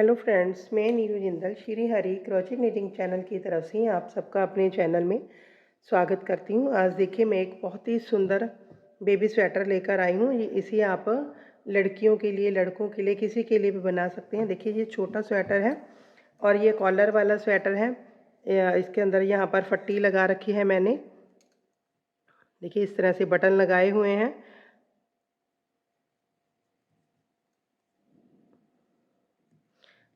Hello friends, मैं Neeru Jindal Shri Hari crochet knitting channel की तरफ से आप सबका अपने चैनल में स्वागत करती हूँ। आज देखिए मैं एक बहुत ही सुंदर बेबी स्वेटर लेकर आई हूँ। इसे आप लड़कियों के लिए, लड़कों के लिए, किसी के लिए भी बना सकते हैं। देखिए ये छोटा स्वेटर है और ये कॉलर वाला स्वेटर है। इसके अंदर यहाँ पर पट्टी लगा रखी है मैंने। देखिए इस तरह से बटन लगाए हुए हैं।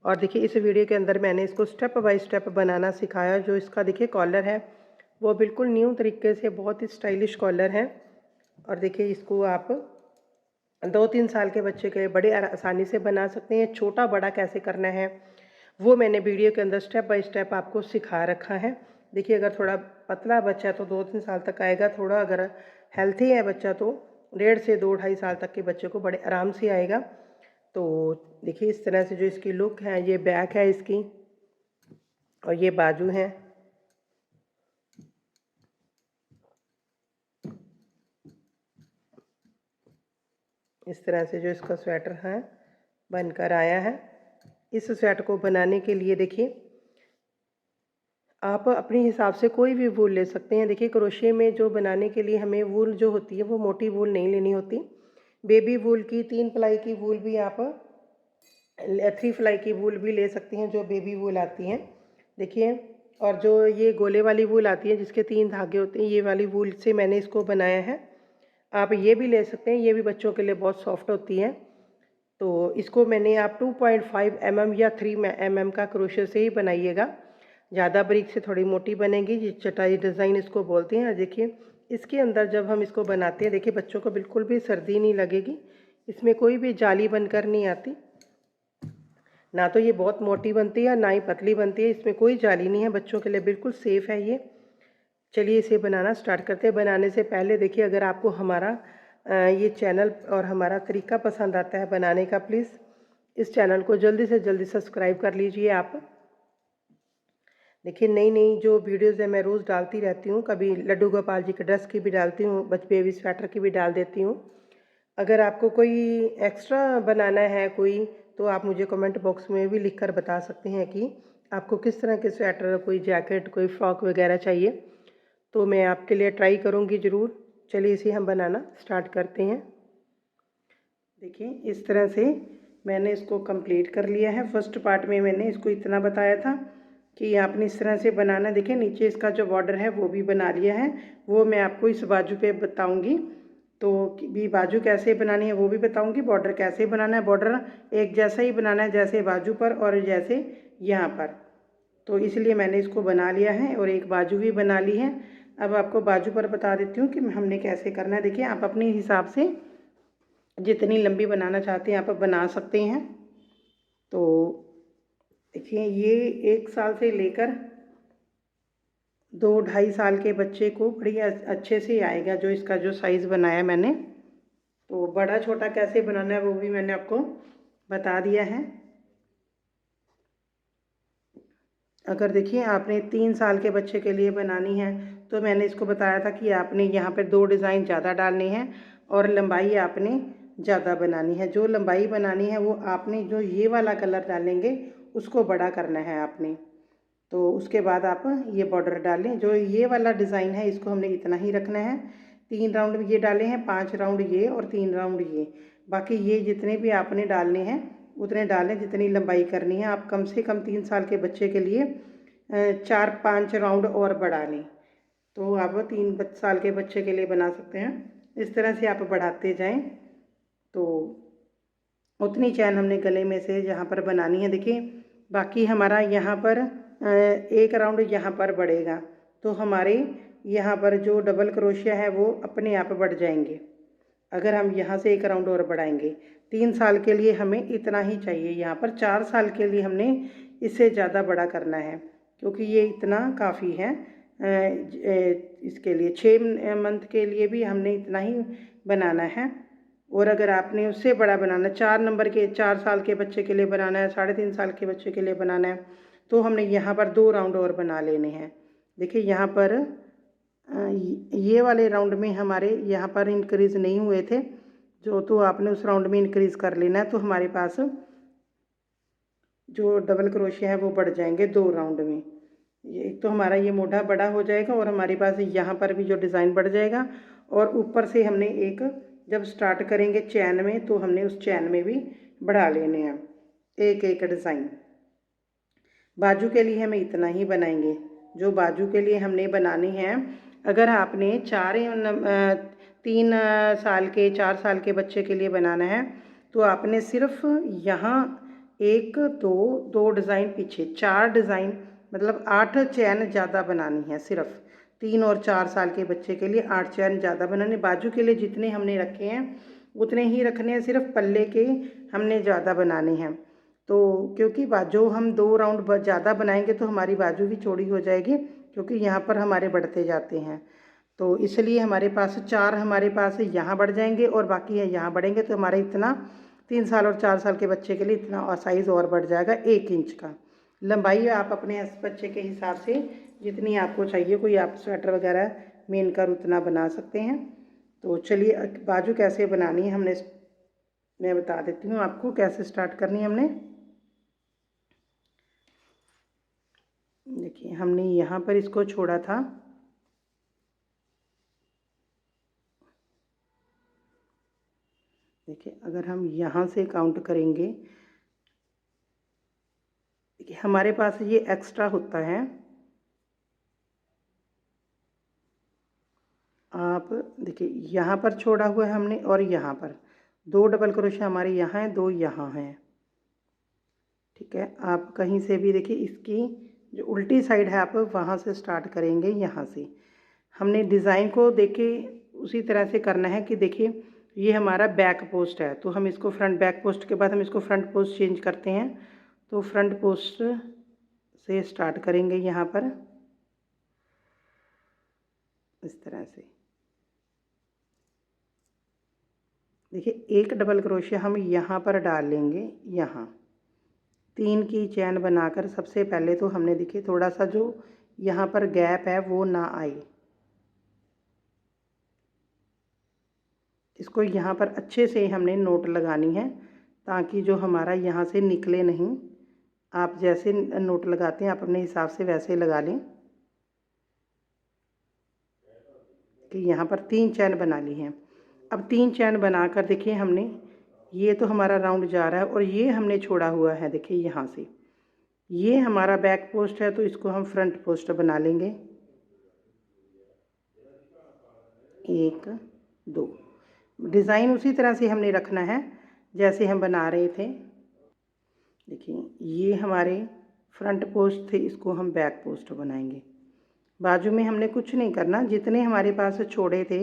और देखिए इस वीडियो के अंदर मैंने इसको स्टेप बाय स्टेप बनाना सिखाया। जो इसका देखिए कॉलर है वो बिल्कुल न्यू तरीके से बहुत ही स्टाइलिश कॉलर है। और देखिए इसको आप 2-3 साल के बच्चे के बड़े आसानी से बना सकते हैं। छोटा बड़ा कैसे करना है वो मैंने वीडियो के अंदर स्टेप बाय स्टेप आपको सिखा रखा है। देखिए अगर थोड़ा पतला बच्चा है तो 2-3 साल तक आएगा। थोड़ा अगर हेल्थी है बच्चा तो 1.5 से 2 ढाई साल तक के बच्चे को बड़े आराम से आएगा। तो देखिए इस तरह से जो इसकी लुक है, ये बैक है इसकी और ये बाजू है। इस तरह से जो इसका स्वेटर है बनकर आया है। इस स्वेटर को बनाने के लिए देखिए आप अपने हिसाब से कोई भी वूल ले सकते हैं। देखिए क्रोशे में जो बनाने के लिए हमें वूल जो होती है वो मोटी वूल नहीं लेनी होती। बेबी वूल की 3 प्लाई की वूल भी आप 3 प्लाई की वूल भी ले सकती हैं, जो बेबी वूल आती हैं। देखिए और जो ये गोले वाली वूल आती है जिसके 3 धागे होते हैं, ये वाली वूल से मैंने इसको बनाया है। आप ये भी ले सकते हैं, ये भी बच्चों के लिए बहुत सॉफ्ट होती है। तो इसको मैंने आप 2.5 mm या 3 mm का क्रोशे से ही बनाइएगा। ज़्यादा बारीक से थोड़ी मोटी बनेगी। ये चटाई डिज़ाइन इसको बोलते हैं। देखिए इसके अंदर जब हम इसको बनाते हैं, देखिए बच्चों को बिल्कुल भी सर्दी नहीं लगेगी। इसमें कोई भी जाली बनकर नहीं आती, ना तो ये बहुत मोटी बनती है ना ही पतली बनती है। इसमें कोई जाली नहीं है, बच्चों के लिए बिल्कुल सेफ़ है ये। चलिए इसे बनाना स्टार्ट करते हैं। बनाने से पहले देखिए अगर आपको हमारा ये चैनल और हमारा तरीका पसंद आता है बनाने का, प्लीज़ इस चैनल को जल्दी से जल्दी सब्सक्राइब कर लीजिए आप। देखिए नई नई जो वीडियोज़ है मैं रोज़ डालती रहती हूँ। कभी लड्डू गोपाल जी के ड्रेस की भी डालती हूँ, बेबी स्वेटर की भी डाल देती हूँ। अगर आपको कोई एक्स्ट्रा बनाना है कोई, तो आप मुझे कमेंट बॉक्स में भी लिख कर बता सकते हैं कि आपको किस तरह के स्वेटर, कोई जैकेट, कोई फ्रॉक वगैरह चाहिए, तो मैं आपके लिए ट्राई करूँगी ज़रूर। चलिए इसे हम बनाना स्टार्ट करते हैं। देखिए इस तरह से मैंने इसको कंप्लीट कर लिया है। फर्स्ट पार्ट में मैंने इसको इतना बताया था कि आपने इस तरह से बनाना। देखिए नीचे इसका जो बॉर्डर है वो भी बना लिया है, वो मैं आपको इस बाजू पे बताऊंगी। तो भी बाजू कैसे बनानी है वो भी बताऊंगी, बॉर्डर कैसे बनाना है। बॉर्डर एक जैसा ही बनाना है जैसे बाजू पर और जैसे यहाँ पर। तो इसलिए मैंने इसको बना लिया है और एक बाजू भी बना ली है। अब आपको बाजू पर बता देती हूँ कि हमने कैसे करना है। देखिए आप अपने हिसाब से जितनी लंबी बनाना चाहते हैं आप बना सकते हैं। तो देखिए ये 1 साल से लेकर 2 ढाई साल के बच्चे को बड़ी अच्छे से आएगा जो इसका जो साइज़ बनाया मैंने। तो बड़ा छोटा कैसे बनाना है वो भी मैंने आपको बता दिया है। अगर देखिए आपने 3 साल के बच्चे के लिए बनानी है तो मैंने इसको बताया था कि आपने यहाँ पर 2 डिज़ाइन ज़्यादा डालने हैं और लंबाई आपने ज़्यादा बनानी है। जो लंबाई बनानी है वो आपने जो ये वाला कलर डालेंगे उसको बड़ा करना है आपने। तो उसके बाद आप ये बॉर्डर डालें। जो ये वाला डिज़ाइन है इसको हमने इतना ही रखना है। 3 राउंड ये डाले हैं, 5 राउंड ये और 3 राउंड ये। बाकी ये जितने भी आपने डालने हैं उतने डालें जितनी लंबाई करनी है। आप कम से कम 3 साल के बच्चे के लिए 4-5 राउंड और बढ़ा लें, तो आप 3 साल के बच्चे के लिए बना सकते हैं। इस तरह से आप बढ़ाते जाएं तो उतनी चैन हमने गले में से यहाँ पर बनानी है। देखिए बाकी हमारा यहाँ पर 1 राउंड यहाँ पर बढ़ेगा, तो हमारे यहाँ पर जो डबल क्रोशिया है वो अपने आप बढ़ जाएंगे अगर हम यहाँ से 1 राउंड और बढ़ाएंगे। 3 साल के लिए हमें इतना ही चाहिए। यहाँ पर 4 साल के लिए हमने इससे ज़्यादा बड़ा करना है क्योंकि ये इतना काफ़ी है। इसके लिए 6 मंथ के लिए भी हमने इतना ही बनाना है। और अगर आपने उससे बड़ा बनाना, 4 नंबर के 4 साल के बच्चे के लिए बनाना है, 3.5 साल के बच्चे के लिए बनाना है, तो हमने यहाँ पर 2 राउंड और बना लेने हैं। देखिए यहाँ पर ये वाले राउंड में हमारे यहाँ पर इंक्रीज़ नहीं हुए थे जो, तो आपने उस राउंड में इंक्रीज़ कर लेना है। तो हमारे पास जो डबल क्रोशिया है वो बढ़ जाएंगे 2 राउंड में। ये एक तो हमारा ये मोढ़ा बड़ा हो जाएगा और हमारे पास यहाँ पर भी जो डिज़ाइन बढ़ जाएगा। और ऊपर से हमने एक जब स्टार्ट करेंगे चैन में तो हमने उस चैन में भी बढ़ा लेने हैं एक एक डिज़ाइन। बाजू के लिए हमें इतना ही बनाएंगे जो बाजू के लिए हमने बनानी है। अगर आपने 3 साल के 4 साल के बच्चे के लिए बनाना है तो आपने सिर्फ यहाँ 1 2 डिज़ाइन पीछे 4 डिज़ाइन मतलब 8 चैन ज़्यादा बनानी है। सिर्फ 3 और 4 साल के बच्चे के लिए 8 चैन ज़्यादा बनाने। बाजू के लिए जितने हमने रखे हैं उतने ही रखने हैं, सिर्फ पल्ले के हमने ज़्यादा बनाने हैं। तो क्योंकि बाजू हम 2 राउंड ज़्यादा बनाएंगे तो हमारी बाजू भी चौड़ी हो जाएगी, क्योंकि यहाँ पर हमारे बढ़ते जाते हैं। तो इसलिए हमारे पास 4 हमारे पास यहाँ बढ़ जाएंगे और बाकी है यहाँ बढ़ेंगे। तो हमारा इतना 3 साल और 4 साल के बच्चे के लिए इतना साइज़ और बढ़ जाएगा 1 इंच का। लंबाई आप अपने बच्चे के हिसाब से जितनी आपको चाहिए, कोई आप स्वेटर वगैरह मेन कर उतना बना सकते हैं। तो चलिए बाजू कैसे बनानी है मैं बता देती हूँ आपको कैसे स्टार्ट करनी है हमने। देखिए हमने यहाँ पर इसको छोड़ा था, देखिए अगर हम यहाँ से काउंट करेंगे, देखिए हमारे पास ये एक्स्ट्रा होता है। आप देखिए यहाँ पर छोड़ा हुआ है हमने और यहाँ पर 2 डबल क्रोशिया हमारे यहाँ हैं, 2 यहाँ हैं। ठीक है, आप कहीं से भी देखिए इसकी जो उल्टी साइड है आप वहाँ से स्टार्ट करेंगे। यहाँ से हमने डिज़ाइन को देखिए उसी तरह से करना है कि देखिए ये हमारा बैक पोस्ट है तो हम इसको फ्रंट बैक पोस्ट के बाद हम इसको फ्रंट पोस्ट चेंज करते हैं। तो फ्रंट पोस्ट से स्टार्ट करेंगे यहाँ पर इस तरह से। देखिए एक डबल क्रोशिया हम यहाँ पर डाल लेंगे, यहाँ 3 की चैन बनाकर सबसे पहले तो हमने देखिए थोड़ा सा जो यहाँ पर गैप है वो ना आए, इसको यहाँ पर अच्छे से हमने नोट लगानी है ताकि जो हमारा यहाँ से निकले नहीं। आप जैसे नोट लगाते हैं आप अपने हिसाब से वैसे लगा लें कि यहाँ पर 3 चैन बना ली हैं। अब 3 चैन बनाकर देखिए हमने ये तो हमारा राउंड जा रहा है और ये हमने छोड़ा हुआ है। देखिए यहाँ से ये हमारा बैक पोस्ट है तो इसको हम फ्रंट पोस्ट बना लेंगे। 1 2 डिज़ाइन उसी तरह से हमने रखना है जैसे हम बना रहे थे। देखिए ये हमारे फ्रंट पोस्ट थे, इसको हम बैक पोस्ट बनाएंगे। बाजू में हमने कुछ नहीं करना, जितने हमारे पास छोड़े थे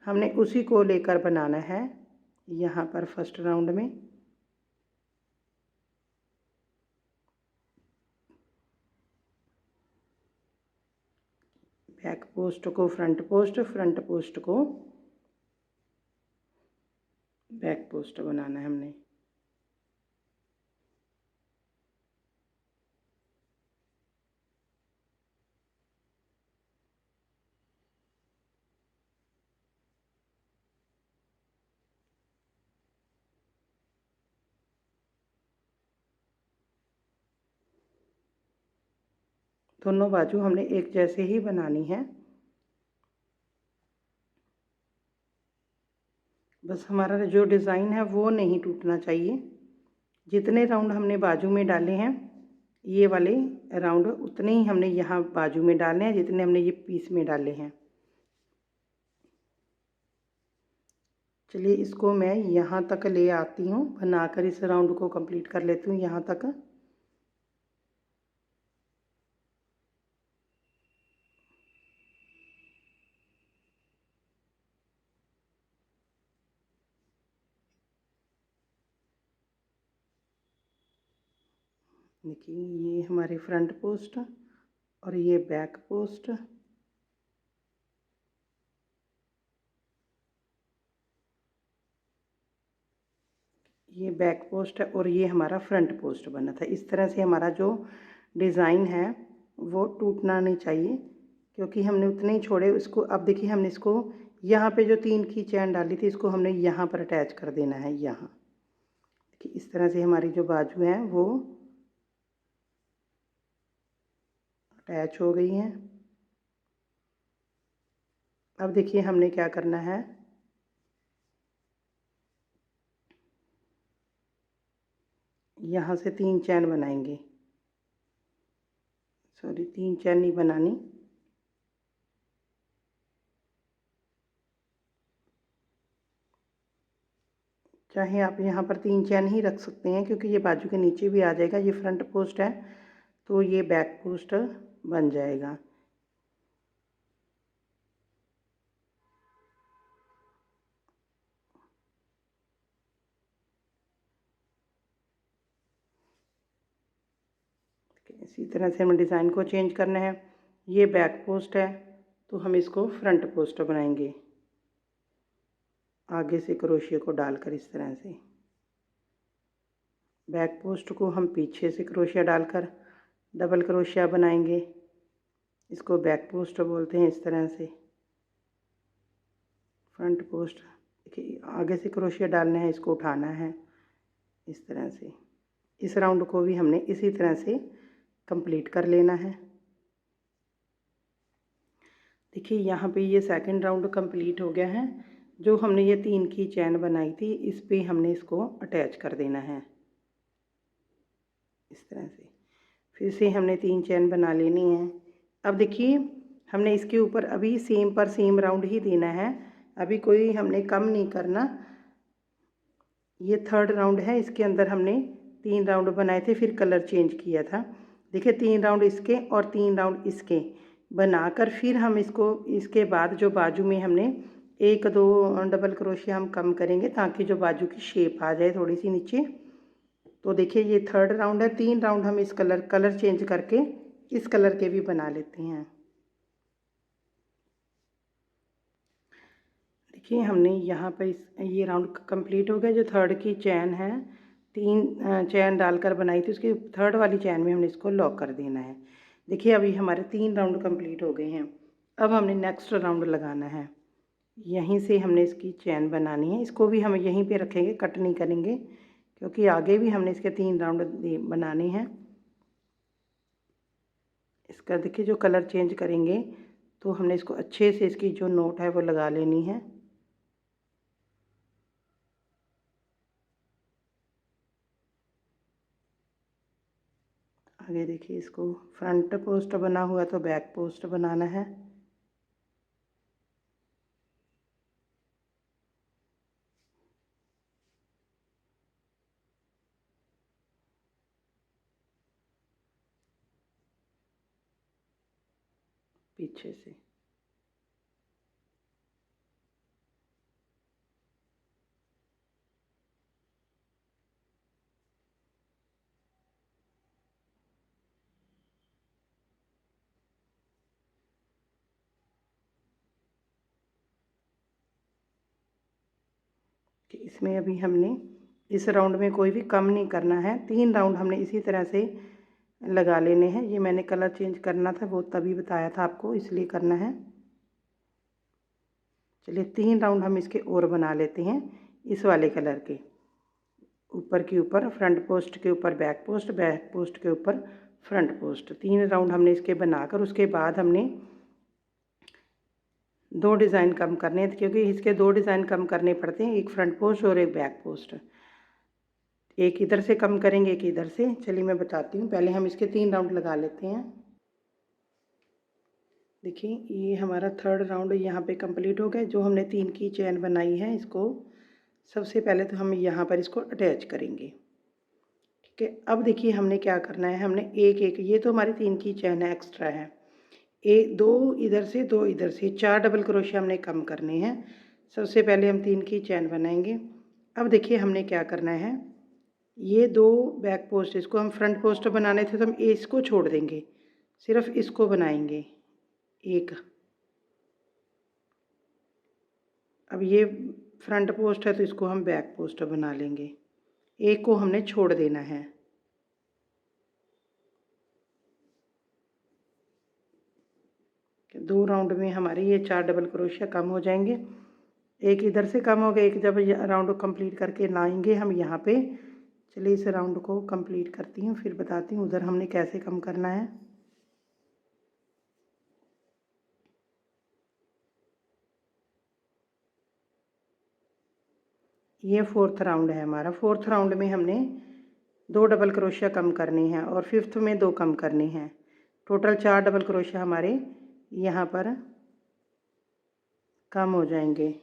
हमने उसी को लेकर बनाना है। यहाँ पर फर्स्ट राउंड में बैक पोस्ट को फ्रंट पोस्ट, फ्रंट पोस्ट को बैक पोस्ट बनाना है हमने। दोनों बाजू हमने एक जैसे ही बनानी है। बस हमारा जो डिज़ाइन है वो नहीं टूटना चाहिए। जितने राउंड हमने बाजू में डाले हैं ये वाले राउंड उतने ही हमने यहाँ बाजू में डालने हैं जितने हमने ये पीस में डाले हैं। चलिए इसको मैं यहाँ तक ले आती हूँ, बनाकर इस राउंड को कंप्लीट कर लेती हूँ यहाँ तक। देखिए ये हमारे फ्रंट पोस्ट और ये बैक पोस्ट, ये बैक पोस्ट है और ये हमारा फ्रंट पोस्ट बना था। इस तरह से हमारा जो डिज़ाइन है वो टूटना नहीं चाहिए क्योंकि हमने उतने ही छोड़े उसको। अब देखिए हमने इसको यहाँ पे जो 3 की चैन डाली थी इसको हमने यहाँ पर अटैच कर देना है। यहाँ देखिए इस तरह से हमारी जो बाजू हैं वो अटैच हो गई हैं। अब देखिए हमने क्या करना है, यहाँ से 3 चैन बनाएंगे। सॉरी, 3 चैन नहीं बनानी, चाहे आप यहाँ पर 3 चैन ही रख सकते हैं क्योंकि ये बाजू के नीचे भी आ जाएगा। ये फ्रंट पोस्ट है तो ये बैक पोस्ट बन जाएगा। इसी तरह से हमें डिज़ाइन को चेंज करना है। ये बैक पोस्ट है तो हम इसको फ्रंट पोस्ट बनाएंगे, आगे से क्रोशिया को डालकर इस तरह से। बैक पोस्ट को हम पीछे से क्रोशिया डालकर डबल क्रोशिया बनाएंगे, इसको बैक पोस्ट बोलते हैं। इस तरह से फ्रंट पोस्ट, देखिए आगे से क्रोशिया डालना है, इसको उठाना है इस तरह से। इस राउंड को भी हमने इसी तरह से कंप्लीट कर लेना है। देखिए यहाँ पे ये सेकंड राउंड कंप्लीट हो गया है। जो हमने ये 3 की चैन बनाई थी इस पे हमने इसको अटैच कर देना है इस तरह से। फिर से हमने 3 चैन बना लेनी है। अब देखिए हमने इसके ऊपर अभी सेम पर सेम राउंड ही देना है, अभी कोई हमने कम नहीं करना। ये थर्ड राउंड है, इसके अंदर हमने 3 राउंड बनाए थे, फिर कलर चेंज किया था। देखिए 3 राउंड इसके और 3 राउंड इसके बनाकर फिर हम इसको, इसके बाद जो बाजू में हमने 1-2 डबल क्रोशिया हम कम करेंगे ताकि जो बाजू की शेप आ जाए थोड़ी सी नीचे। तो देखिए ये थर्ड राउंड है। 3 राउंड हम इस कलर चेंज करके इस कलर के भी बना लेते हैं। देखिए हमने यहाँ पर ये राउंड कंप्लीट हो गया। जो थर्ड की चैन है, 3 चैन डालकर बनाई थी, उसकी थर्ड वाली चैन में हमने इसको लॉक कर देना है। देखिए अभी हमारे 3 राउंड कंप्लीट हो गए हैं। अब हमने नेक्स्ट राउंड लगाना है। यहीं से हमने इसकी चैन बनानी है, इसको भी हम यहीं पे रखेंगे, कट नहीं करेंगे क्योंकि आगे भी हमने इसके 3 राउंड बनाने हैं। इसका देखिए जो कलर चेंज करेंगे तो हमने इसको अच्छे से, इसकी जो नोट है वो लगा लेनी है। आगे देखिए इसको फ्रंट पोस्ट बना हुआ तो बैक पोस्ट बनाना है। पीछे से कि इसमें अभी हमने इस राउंड में कोई भी कम नहीं करना है। 3 राउंड हमने इसी तरह से लगा लेने हैं। ये मैंने कलर चेंज करना था वो तभी बताया था आपको, इसलिए करना है। चलिए 3 राउंड हम इसके और बना लेते हैं इस वाले कलर के। ऊपर के ऊपर फ्रंट पोस्ट के ऊपर बैक पोस्ट, बैक पोस्ट के ऊपर फ्रंट पोस्ट। 3 राउंड हमने इसके बनाकर उसके बाद हमने 2 डिज़ाइन कम करने हैं क्योंकि इसके 2 डिज़ाइन कम करने पड़ते हैं, एक फ्रंट पोस्ट और एक बैक पोस्ट। एक इधर से कम करेंगे, एक इधर से। चलिए मैं बताती हूँ, पहले हम इसके 3 राउंड लगा लेते हैं। देखिए ये हमारा थर्ड राउंड यहाँ पे कंप्लीट हो गया। जो हमने 3 की चैन बनाई है इसको सबसे पहले तो हम यहाँ पर इसको अटैच करेंगे, ठीक है। अब देखिए हमने क्या करना है, हमने एक ये तो हमारी 3 की चैन है, एक्स्ट्रा है। 2 इधर से 2 इधर से, 4 डबल क्रोशिया हमने कम करने हैं। सबसे पहले हम 3 की चैन बनाएंगे। अब देखिए हमने क्या करना है, ये 2 बैक पोस्ट, इसको हम फ्रंट पोस्ट बनाने थे तो हम इसको छोड़ देंगे, सिर्फ इसको बनाएंगे एक। अब ये फ्रंट पोस्ट है तो इसको हम बैक पोस्ट बना लेंगे, एक को हमने छोड़ देना है। दो राउंड में हमारे ये 4 डबल क्रोशिया कम हो जाएंगे। एक इधर से कम हो गया, एक जब राउंड कंप्लीट करके लाएंगे हम यहाँ पे। चलिए इस राउंड को कंप्लीट करती हूँ फिर बताती हूँ उधर हमने कैसे कम करना है। ये फोर्थ राउंड है हमारा। फोर्थ राउंड में हमने 2 डबल क्रोशिया कम करनी है और फिफ्थ में 2 कम करनी है। टोटल 4 डबल क्रोशिया हमारे यहाँ पर कम हो जाएंगे।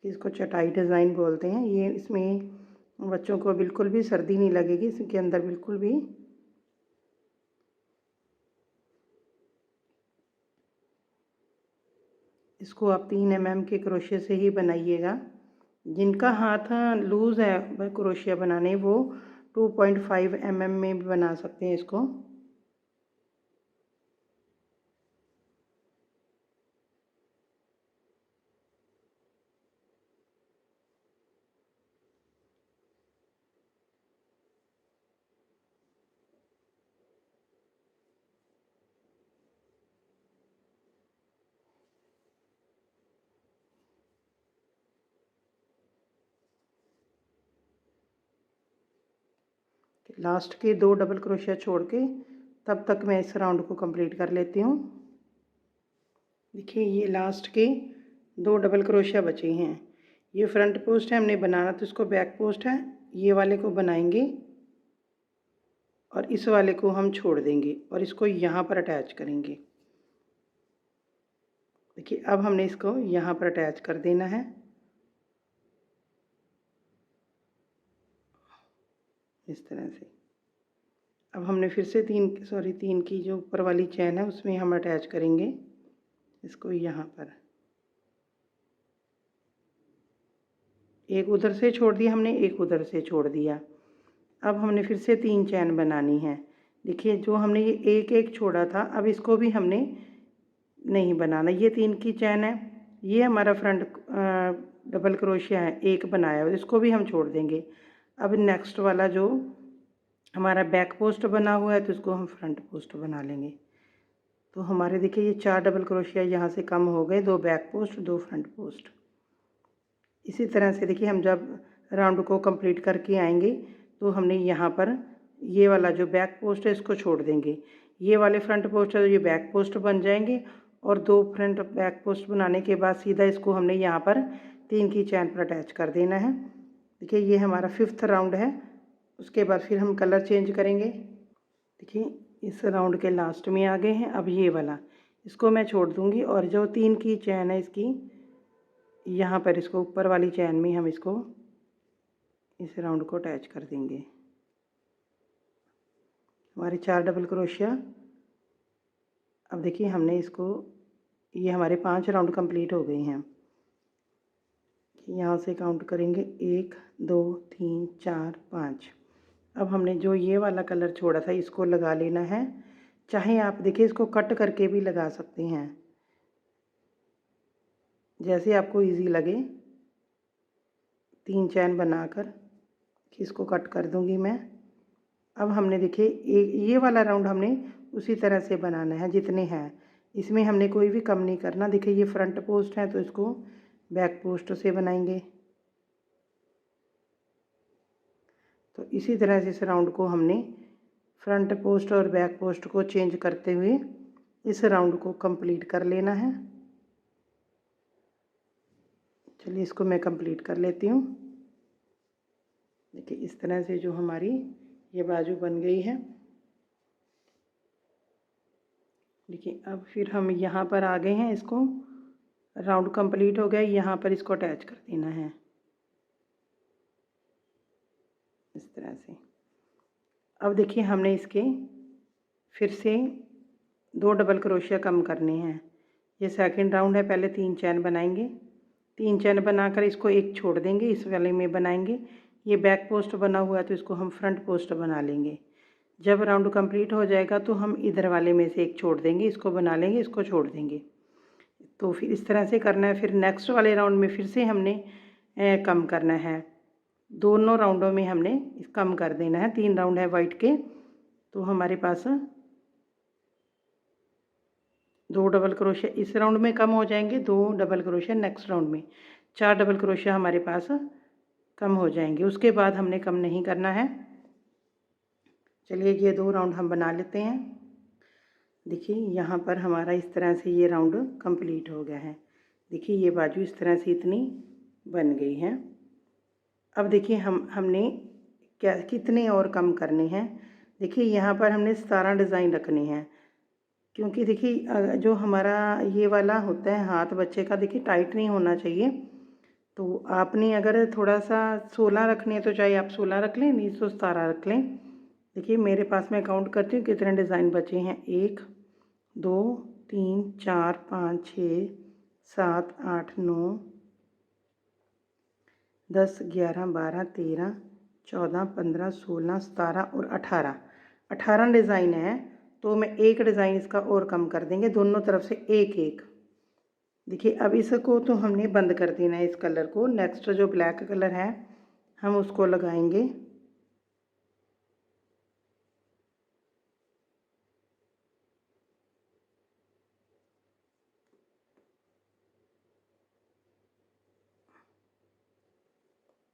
इसको चटाई डिज़ाइन बोलते हैं। ये इसमें बच्चों को बिल्कुल भी सर्दी नहीं लगेगी, इसके अंदर बिल्कुल भी। इसको आप 3 mm के क्रोशिया से ही बनाइएगा। जिनका हाथ लूज़ है क्रोशिया बनाने, वो 2.5 mm में भी बना सकते हैं इसको। लास्ट के 2 डबल क्रोशिया छोड़ के तब तक मैं इस राउंड को कंप्लीट कर लेती हूँ। देखिए ये लास्ट के 2 डबल क्रोशिया बचे हैं। ये फ्रंट पोस्ट है, हमने बनाना तो इसको बैक पोस्ट है। ये वाले को बनाएंगे और इस वाले को हम छोड़ देंगे और इसको यहाँ पर अटैच करेंगे। देखिए अब हमने इसको यहाँ पर अटैच कर देना है, इस तरह से। अब हमने फिर से 3 की जो ऊपर वाली चैन है उसमें हम अटैच करेंगे इसको यहाँ पर। एक उधर से छोड़ दिया हमने, एक उधर से छोड़ दिया। अब हमने फिर से 3 चैन बनानी है। देखिए जो हमने ये एक एक छोड़ा था, अब इसको भी हमने नहीं बनाना। ये 3 की चैन है, ये हमारा फ्रंट डबल क्रोशिया है, एक बनाया है, इसको भी हम छोड़ देंगे। अब नेक्स्ट वाला जो हमारा बैक पोस्ट बना हुआ है तो इसको हम फ्रंट पोस्ट बना लेंगे। तो हमारे देखिए ये 4 डबल क्रोशिया यहाँ से कम हो गए, 2 बैक पोस्ट 2 फ्रंट पोस्ट। इसी तरह से देखिए हम जब राउंड को कंप्लीट करके आएंगे तो हमने यहाँ पर ये वाला जो बैक पोस्ट है इसको छोड़ देंगे। ये वाले फ्रंट पोस्ट है तो ये बैक पोस्ट बन जाएंगे और 2 फ्रंट बैक पोस्ट बनाने के बाद सीधा इसको हमने यहाँ पर 3 की चैन पर अटैच कर देना है। देखिए ये हमारा 5th राउंड है। उसके बाद फिर हम कलर चेंज करेंगे। देखिए इस राउंड के लास्ट में आ गए हैं। अब ये वाला इसको मैं छोड़ दूँगी और जो 3 की चैन है इसकी यहाँ पर, इसको ऊपर वाली चैन में हम इसको इस राउंड को अटैच कर देंगे। हमारे 4 डबल क्रोशिया। अब देखिए हमने इसको, ये हमारे 5 राउंड कंप्लीट हो गए हैं। यहाँ से काउंट करेंगे 1 2 3 4 5। अब हमने जो ये वाला कलर छोड़ा था इसको लगा लेना है। चाहे आप देखिए इसको कट करके भी लगा सकते हैं, जैसे आपको इजी लगे। 3 चैन बनाकर इसको कट कर दूंगी मैं। अब हमने देखिए ये वाला राउंड हमने उसी तरह से बनाना है जितने हैं, इसमें हमने कोई भी कम नहीं करना। देखिए ये फ्रंट पोस्ट है तो इसको बैक पोस्ट से बनाएंगे। तो इसी तरह से इस राउंड को हमने फ्रंट पोस्ट और बैक पोस्ट को चेंज करते हुए इस राउंड को कंप्लीट कर लेना है। चलिए इसको मैं कंप्लीट कर लेती हूँ। देखिए इस तरह से जो हमारी ये बाजू बन गई है। देखिए अब फिर हम यहाँ पर आ गए हैं, इसको राउंड कंप्लीट हो गया, यहाँ पर इसको अटैच कर देना है इस तरह से। अब देखिए हमने इसके फिर से 2 डबल क्रोशिया कम करने हैं। ये सेकंड राउंड है, पहले 3 चैन बनाएंगे। 3 चैन बनाकर इसको एक छोड़ देंगे, इस वाले में बनाएंगे। ये बैक पोस्ट बना हुआ है तो इसको हम फ्रंट पोस्ट बना लेंगे। जब राउंड कंप्लीट हो जाएगा तो हम इधर वाले में से एक छोड़ देंगे, इसको बना लेंगे, इसको छोड़ देंगे। तो फिर इस तरह से करना है। फिर नेक्स्ट वाले राउंड में फिर से हमने कम करना है। दोनों राउंडों में हमने कम कर देना है। 3 राउंड है वाइट के, तो हमारे पास 2 डबल क्रोशिया इस राउंड में कम हो जाएंगे, 2 डबल क्रोशिया नेक्स्ट राउंड में, 4 डबल क्रोशिया हमारे पास कम हो जाएंगे। उसके बाद हमने कम नहीं करना है। चलिए ये 2 राउंड हम बना लेते हैं। देखिए यहाँ पर हमारा इस तरह से ये राउंड कंप्लीट हो गया है। देखिए ये बाजू इस तरह से इतनी बन गई है। अब देखिए हमने क्या कितने और कम करने हैं। देखिए यहाँ पर हमने 17 डिज़ाइन रखने हैं, क्योंकि देखिए जो हमारा ये वाला होता है हाथ बच्चे का, देखिए टाइट नहीं होना चाहिए। तो आपने अगर थोड़ा सा 16 रखने हैं तो चाहे आप 16 रख लें, नहीं तो 17 रख लें। देखिए मेरे पास मैं काउंट करती हूँ कितने डिज़ाइन बचे हैं। 1 2 3 4 5 6 7 8 9 10 11 12 13 14 15 16 17 और 18 डिज़ाइन है। तो मैं एक डिज़ाइन इसका और कम कर देंगे, दोनों तरफ से एक एक। देखिए अब इसको तो हमने बंद कर देना है, इस कलर को। नेक्स्ट जो ब्लैक कलर है हम उसको लगाएंगे।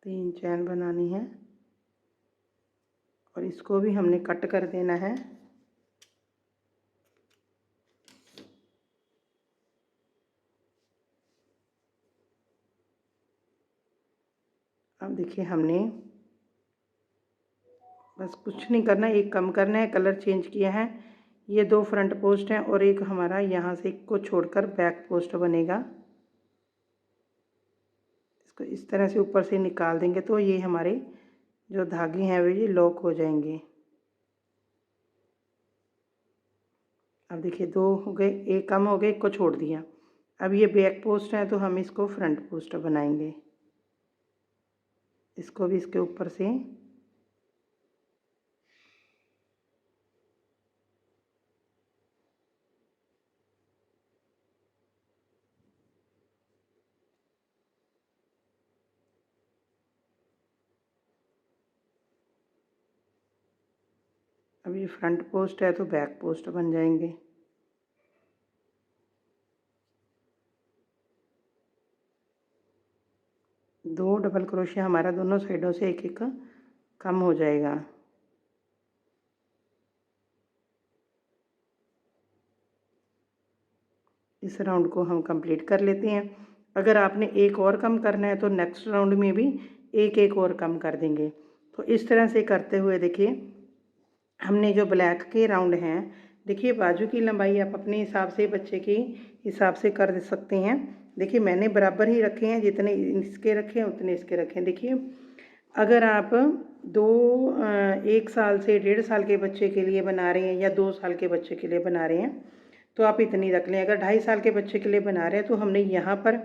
तीन चैन बनानी है और इसको भी हमने कट कर देना है। अब देखिए हमने बस कुछ नहीं करना, एक कम करना है, कलर चेंज किया है। ये 2 फ्रंट पोस्ट हैं और एक हमारा यहाँ से को छोड़कर बैक पोस्ट बनेगा। इसको इस तरह से ऊपर से निकाल देंगे तो ये हमारे जो धागे हैं वो ये लॉक हो जाएंगे। अब देखिए 2 हो गए, एक कम हो गए, एक को छोड़ दिया। अब ये बैक पोस्ट है तो हम इसको फ्रंट पोस्ट बनाएंगे। इसको भी इसके ऊपर से अब ये फ्रंट पोस्ट है तो बैक पोस्ट बन जाएंगे। दो डबल क्रोशिया हमारा दोनों साइडों से एक एक कम हो जाएगा। इस राउंड को हम कंप्लीट कर लेते हैं। अगर आपने एक और कम करना है तो नेक्स्ट राउंड में भी एक एक और कम कर देंगे। तो इस तरह से करते हुए देखिए हमने जो ब्लैक के राउंड हैं, देखिए बाजू की लंबाई आप अपने हिसाब से बच्चे के हिसाब से कर सकते हैं। देखिए मैंने बराबर ही रखे हैं, जितने इसके रखे हैं उतने इसके रखे हैं। देखिए अगर आप 1 साल से 1.5 साल के बच्चे के लिए बना रहे हैं या 2 साल के बच्चे के लिए बना रहे हैं तो आप इतनी रख लें। अगर 2.5 साल के बच्चे के लिए बना रहे हैं तो हमने यहाँ पर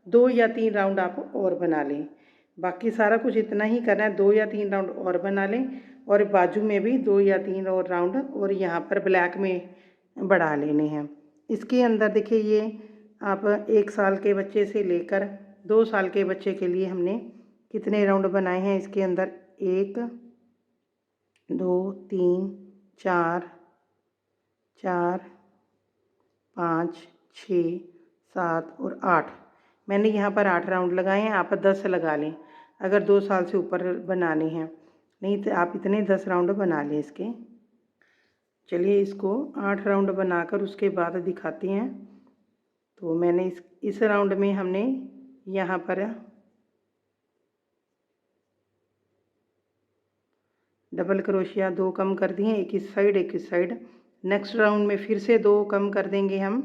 2 या 3 राउंड आप और बना लें। बाकी सारा कुछ इतना ही करना है, 2 या 3 राउंड और बना लें और बाजू में भी 2 या 3 और राउंड और यहाँ पर ब्लैक में बढ़ा लेने हैं। इसके अंदर देखिए ये आप 1 साल के बच्चे से लेकर 2 साल के बच्चे के लिए हमने कितने राउंड बनाए हैं। इसके अंदर 1 2 3 4 4 5 6 7 और 8, मैंने यहाँ पर 8 राउंड लगाए हैं। आप 10 लगा लें अगर 2 साल से ऊपर बनाने हैं, नहीं तो आप इतने 10 राउंड बना लें इसके। चलिए इसको 8 राउंड बनाकर उसके बाद दिखाते हैं। तो मैंने इस राउंड में हमने यहाँ पर डबल क्रोशिया 2 कम कर दिए, एक इस साइड एक इस साइड। नेक्स्ट राउंड में फिर से 2 कम कर देंगे हम,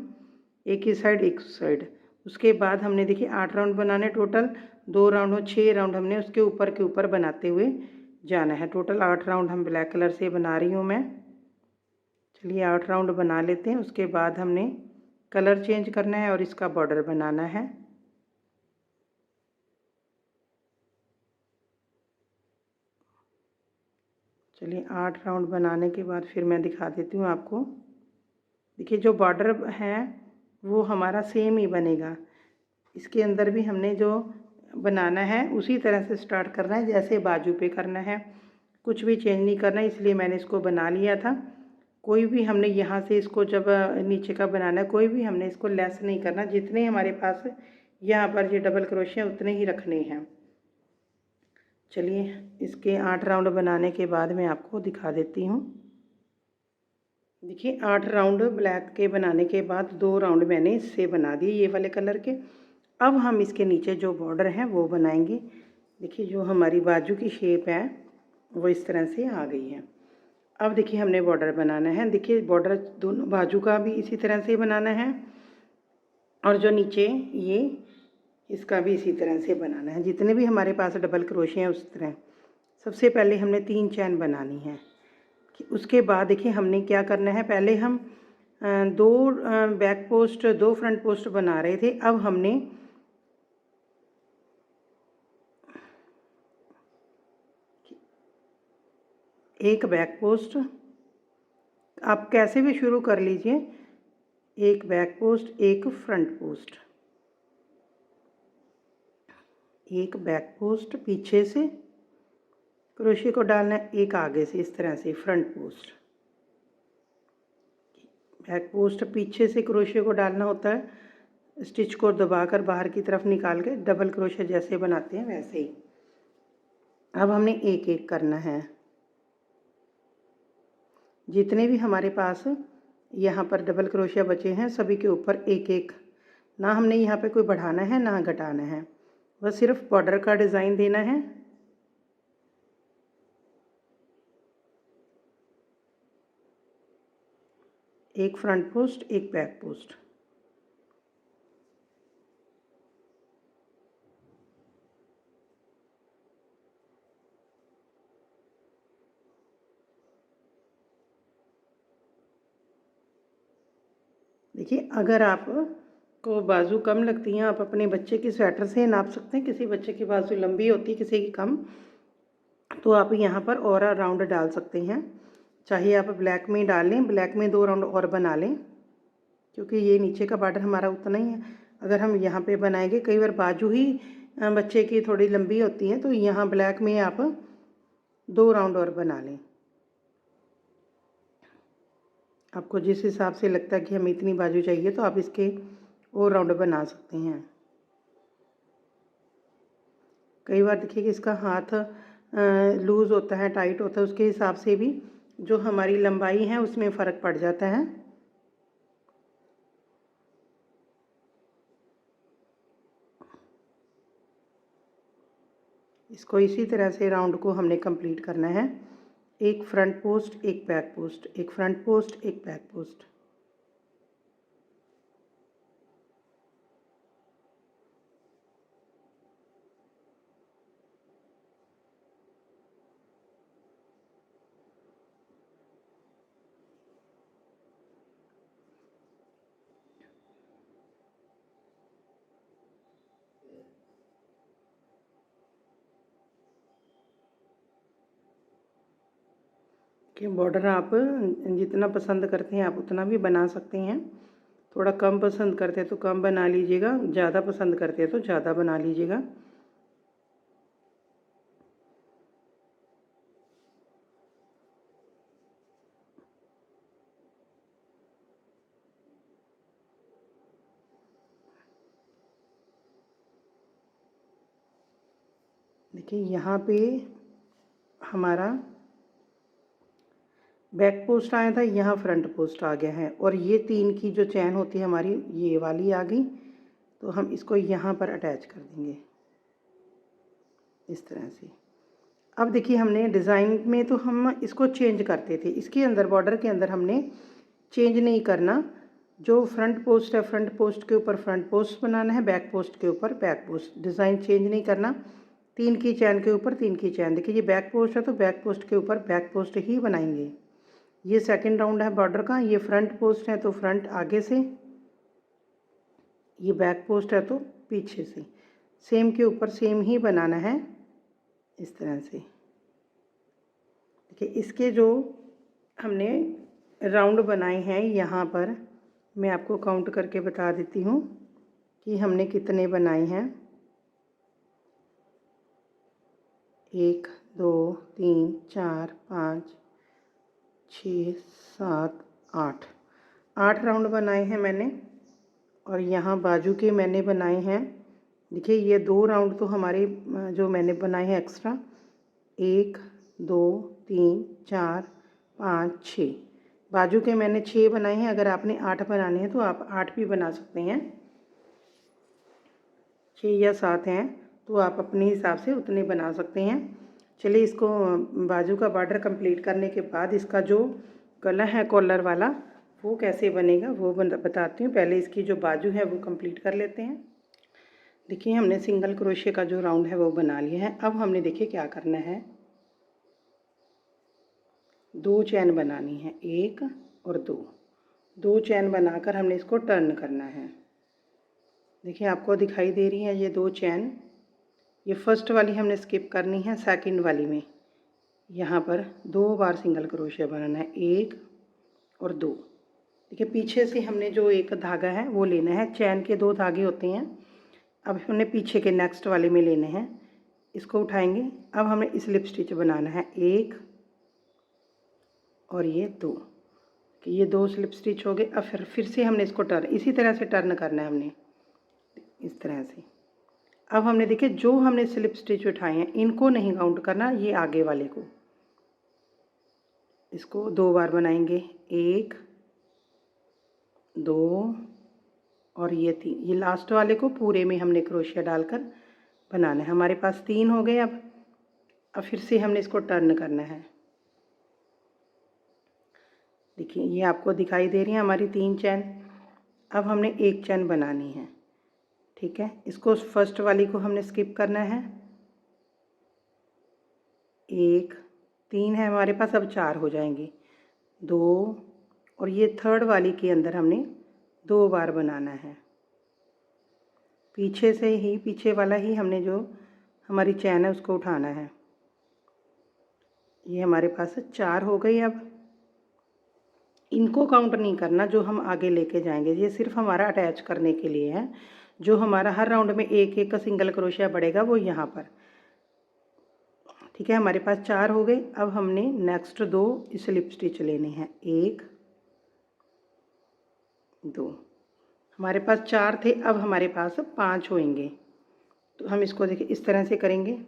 एक इस साइड एक उस साइड। उसके बाद हमने देखिए 8 राउंड बनाने टोटल, 2 राउंड हो 6 राउंड हमने उसके ऊपर के ऊपर बनाते हुए जाना है। टोटल 8 राउंड हम ब्लैक कलर से बना रही हूँ मैं। चलिए 8 राउंड बना लेते हैं। उसके बाद हमने कलर चेंज करना है और इसका बॉर्डर बनाना है। चलिए 8 राउंड बनाने के बाद फिर मैं दिखा देती हूँ आपको। देखिए जो बॉर्डर है वो हमारा सेम ही बनेगा। इसके अंदर भी हमने जो बनाना है उसी तरह से स्टार्ट करना है जैसे बाजू पे करना है, कुछ भी चेंज नहीं करना है। इसलिए मैंने इसको बना लिया था। कोई भी हमने यहाँ से इसको जब नीचे का बनाना है, कोई भी हमने इसको लेस नहीं करना। जितने हमारे पास यहाँ पर ये डबल क्रोशिया उतने ही रखने हैं। चलिए इसके 8 राउंड बनाने के बाद मैं आपको दिखा देती हूँ। देखिए 8 राउंड ब्लैक के बनाने के बाद 2 राउंड मैंने इससे बना दिए ये वाले कलर के। अब हम इसके नीचे जो बॉर्डर है वो बनाएंगे। देखिए जो हमारी बाजू की शेप है वो इस तरह से आ गई है। अब देखिए हमने बॉर्डर बनाना है। देखिए बॉर्डर दोनों बाजू का भी इसी तरह से बनाना है और जो नीचे ये इसका भी इसी तरह से बनाना है। जितने भी हमारे पास डबल क्रोशे हैं उस तरह सबसे पहले हमने 3 चैन बनानी है। उसके बाद देखिए हमने क्या करना है, पहले हम 2 बैक पोस्ट 2 फ्रंट पोस्ट बना रहे थे। अब हमने एक बैक पोस्ट, आप कैसे भी शुरू कर लीजिए, एक बैक पोस्ट एक फ्रंट पोस्ट, एक बैक पोस्ट पीछे से क्रोशे को डालना है, एक आगे से इस तरह से फ्रंट पोस्ट। बैक पोस्ट पीछे से क्रोशे को डालना होता है, स्टिच को दबाकर बाहर की तरफ निकाल के डबल क्रोशे जैसे बनाते हैं वैसे ही। अब हमने एक एक करना है। जितने भी हमारे पास यहाँ पर डबल क्रोशिया बचे हैं सभी के ऊपर एक एक, ना हमने यहाँ पे कोई बढ़ाना है ना घटाना है, बस सिर्फ बॉर्डर का डिज़ाइन देना है। एक फ्रंट पोस्ट एक बैक पोस्ट। देखिए अगर आप को बाजू कम लगती हैं, आप अपने बच्चे की स्वेटर से नाप सकते हैं। किसी बच्चे की बाजू लंबी होती है किसी की कम, तो आप यहाँ पर और राउंड डाल सकते हैं। चाहे आप ब्लैक में डाल लें, ब्लैक में 2 राउंड और बना लें, क्योंकि ये नीचे का बॉर्डर हमारा उतना ही है। अगर हम यहाँ पे बनाएंगे, कई बार बाजू ही बच्चे की थोड़ी लंबी होती है, तो यहाँ ब्लैक में आप 2 राउंड और बना लें। आपको जिस हिसाब से लगता है कि हमें इतनी बाजू चाहिए तो आप इसके और राउंड बना सकते हैं। कई बार देखिए कि इसका हाथ लूज़ होता है, टाइट होता है, उसके हिसाब से भी जो हमारी लंबाई है उसमें फ़र्क पड़ जाता है। इसको इसी तरह से राउंड को हमने कंप्लीट करना है। एक फ्रंट पोस्ट एक बैक पोस्ट, एक फ्रंट पोस्ट एक बैक पोस्ट। कि बॉर्डर आप जितना पसंद करते हैं आप उतना भी बना सकते हैं। थोड़ा कम पसंद करते हैं तो कम बना लीजिएगा, ज़्यादा पसंद करते हैं तो ज़्यादा बना लीजिएगा। देखिए यहाँ पे हमारा बैक पोस्ट आया था, यहाँ फ्रंट पोस्ट आ गया है, और ये 3 की जो चैन होती है हमारी ये वाली आ गई, तो हम इसको यहाँ पर अटैच कर देंगे इस तरह से। अब देखिए हमने डिज़ाइन में तो हम इसको चेंज करते थे, इसके अंदर बॉर्डर के अंदर हमने चेंज नहीं करना। जो फ्रंट पोस्ट है फ्रंट पोस्ट के ऊपर फ्रंट पोस्ट बनाना है, बैक पोस्ट के ऊपर बैक पोस्ट, डिज़ाइन चेंज नहीं करना। 3 की चैन के ऊपर 3 की चैन। देखिए ये बैक पोस्ट है तो बैक पोस्ट के ऊपर बैक पोस्ट ही बनाएंगे। ये सेकंड राउंड है बॉर्डर का। ये फ्रंट पोस्ट है तो फ्रंट आगे से, ये बैक पोस्ट है तो पीछे से, सेम के ऊपर सेम ही बनाना है इस तरह से। देखिए इसके जो हमने राउंड बनाए हैं यहाँ पर मैं आपको काउंट करके बता देती हूँ कि हमने कितने बनाए हैं। 1 2 3 4 5 छः, सात, आठ, 8 राउंड बनाए हैं मैंने। और यहाँ बाजू के मैंने बनाए हैं, देखिए ये 2 राउंड तो हमारे जो मैंने बनाए हैं एक्स्ट्रा, 1 2 3 4 5 6, बाजू के मैंने 6 बनाए हैं। अगर आपने 8 बनाने हैं तो आप 8 भी बना सकते हैं, 6 या 7 हैं तो आप अपने हिसाब से उतने बना सकते हैं। चलिए इसको बाजू का बॉर्डर कंप्लीट करने के बाद इसका जो गला है कॉलर वाला वो कैसे बनेगा वो बताती हूँ। पहले इसकी जो बाजू है वो कंप्लीट कर लेते हैं। देखिए हमने सिंगल क्रोशे का जो राउंड है वो बना लिया है। अब हमने देखिए क्या करना है, 2 चैन बनानी है, 1 और 2 चैन बनाकर हमने इसको टर्न करना है। देखिए आपको दिखाई दे रही है ये 2 चैन, ये फर्स्ट वाली हमने स्किप करनी है, सेकंड वाली में यहाँ पर 2 बार सिंगल क्रोशिया बनाना है, 1 और 2। देखिए पीछे से हमने जो एक धागा है वो लेना है, चैन के 2 धागे होते हैं। अब हमने पीछे के नेक्स्ट वाले में लेने हैं, इसको उठाएंगे। अब हमें स्लिप स्टिच बनाना है, 1 और ये 2, कि ये 2 स्लिप स्टिच हो गए। अब फिर से हमने इसको टर्न इसी तरह से टर्न करना है हमने, इस तरह से। अब हमने देखिए जो हमने स्लिप स्टिच उठाए हैं इनको नहीं काउंट करना, ये आगे वाले को, इसको 2 बार बनाएंगे, 1 2 और ये 3। ये लास्ट वाले को पूरे में हमने क्रोशिया डालकर बनाना है। हमारे पास 3 हो गए। अब फिर से हमने इसको टर्न करना है। देखिए ये आपको दिखाई दे रही है हमारी 3 चैन। अब हमने 1 चैन बनानी है, ठीक है। इसको फर्स्ट वाली को हमने स्किप करना है, 1 3 है हमारे पास, अब 4 हो जाएंगे, 2 और ये थर्ड वाली के अंदर हमने 2 बार बनाना है। पीछे से ही, पीछे वाला ही हमने जो हमारी चैन है उसको उठाना है। ये हमारे पास 4 हो गई। अब इनको काउंट नहीं करना जो हम आगे लेके जाएंगे, ये सिर्फ हमारा अटैच करने के लिए है। जो हमारा हर राउंड में एक एक का सिंगल क्रोशिया बढ़ेगा वो यहाँ पर, ठीक है। हमारे पास 4 हो गए। अब हमने नेक्स्ट 2 स्लिप स्टिच लेने हैं, 1 2। हमारे पास 4 थे, अब हमारे पास 5 होंगे। तो हम इसको देखिए इस तरह से करेंगे,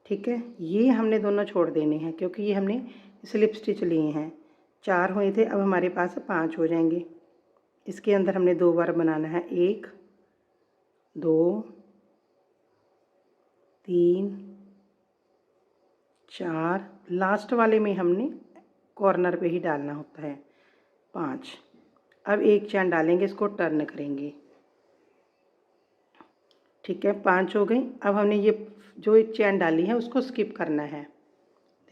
ठीक है। ये हमने दोनों छोड़ देने हैं क्योंकि ये हमने स्लिप स्टिच लिए हैं। 4 हुए थे, अब हमारे पास 5 हो जाएंगे। इसके अंदर हमने 2 बार बनाना है, 1 2 3 4, लास्ट वाले में हमने कॉर्नर पे ही डालना होता है, 5। अब 1 चैन डालेंगे, इसको टर्न करेंगे, ठीक है। 5 हो गई। अब हमने ये जो 1 चैन डाली है उसको स्किप करना है।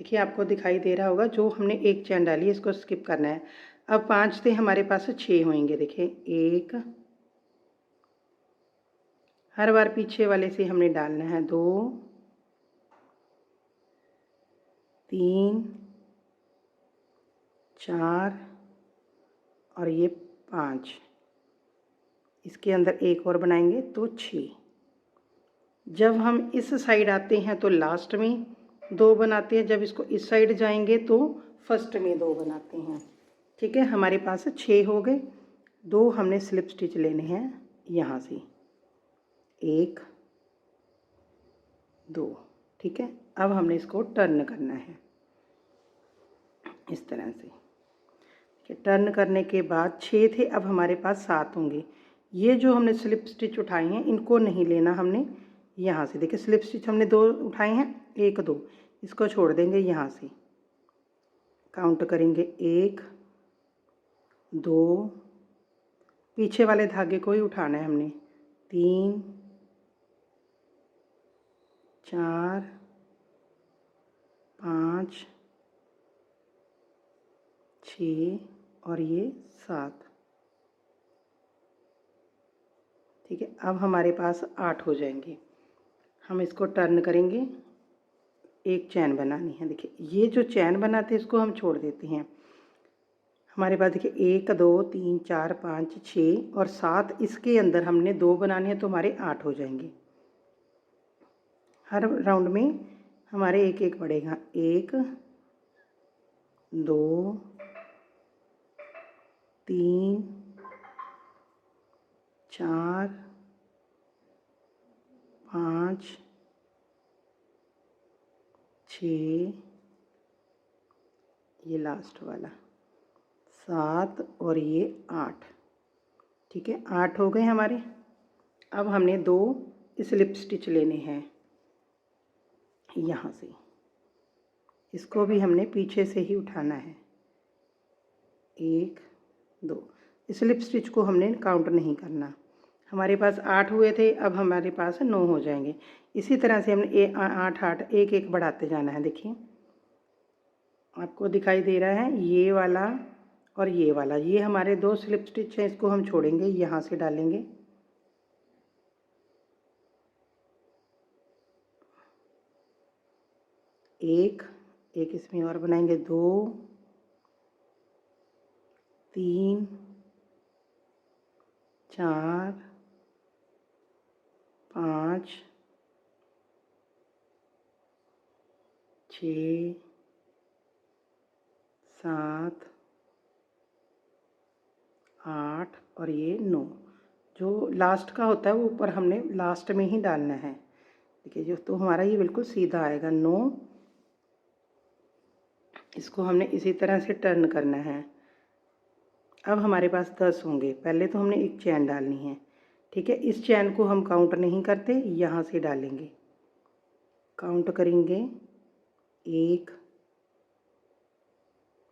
देखिए आपको दिखाई दे रहा होगा जो हमने 1 चैन डाली है इसको स्किप करना है। अब 5 थे, हमारे पास 6 होंगे। देखिए 1, हर बार पीछे वाले से हमने डालना है, 2 3 4 और ये 5। इसके अंदर एक और बनाएंगे तो 6। जब हम इस साइड आते हैं तो लास्ट में 2 बनाते हैं, जब इसको इस साइड जाएंगे तो फर्स्ट में 2 बनाते हैं, ठीक है। हमारे पास 6 हो गए। 2 हमने स्लिप स्टिच लेने हैं यहाँ से, 1 2, ठीक है। अब हमने इसको टर्न करना है इस तरह से, टर्न करने के बाद 6 थे, अब हमारे पास 7 होंगे। ये जो हमने स्लिप स्टिच उठाए हैं इनको नहीं लेना हमने, यहाँ से देखिए स्लिप स्टिच हमने 2 उठाए हैं, 1 2, इसको छोड़ देंगे। यहाँ से काउंट करेंगे, 1 2, पीछे वाले धागे को ही उठाना है हमने, 3 4 5 6 और ये 7, ठीक है। अब हमारे पास 8 हो जाएंगे। हम इसको टर्न करेंगे, 1 चैन बनानी है। देखिए ये जो चैन बनाते हैं इसको हम छोड़ देते हैं। हमारे पास देखिए 1 2 3 4 5 6 और 7, इसके अंदर हमने 2 बनाने हैं तो हमारे 8 हो जाएंगे। हर राउंड में हमारे एक एक बढ़ेगा, 1 2 3 4 5 6, ये लास्ट वाला 7 और ये 8। ठीक है, 8 हो गए हमारे। अब हमने 2 स्लिप स्टिच लेने हैं यहाँ से, इसको भी हमने पीछे से ही उठाना है। 1 2 स्लिप स्टिच को हमने काउंट नहीं करना। हमारे पास 8 हुए थे, अब हमारे पास 9 हो जाएंगे। इसी तरह से हमने 8 8 एक एक बढ़ाते जाना है। देखिए आपको दिखाई दे रहा है, ये वाला और ये वाला, ये हमारे 2 स्लिप स्टिच हैं, इसको हम छोड़ेंगे, यहाँ से डालेंगे। एक इसमें और बनाएंगे, 2 3 4 5 6 7 8 और ये 9। जो लास्ट का होता है वो ऊपर हमने लास्ट में ही डालना है। देखिए जो तो हमारा ये बिल्कुल सीधा आएगा 9। इसको हमने इसी तरह से टर्न करना है। अब हमारे पास 10 होंगे। पहले तो हमने एक चैन डालनी है। ठीक है, इस चैन को हम काउंट नहीं करते, यहाँ से डालेंगे। काउंट करेंगे 1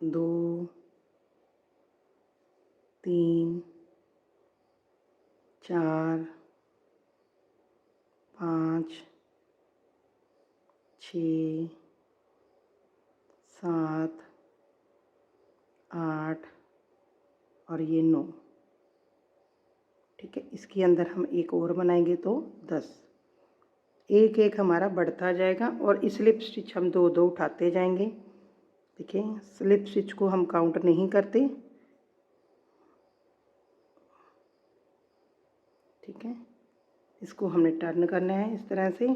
2 3 4 5 6 7 8 और ये 9। ठीक है, इसके अंदर हम एक और बनाएंगे तो 10। एक एक हमारा बढ़ता जाएगा और स्लिप स्टिच हम 2 2 उठाते जाएंगे। देखिए स्लिप स्टिच को हम काउंट नहीं करते। ठीक है, इसको हमने टर्न करना है इस तरह से।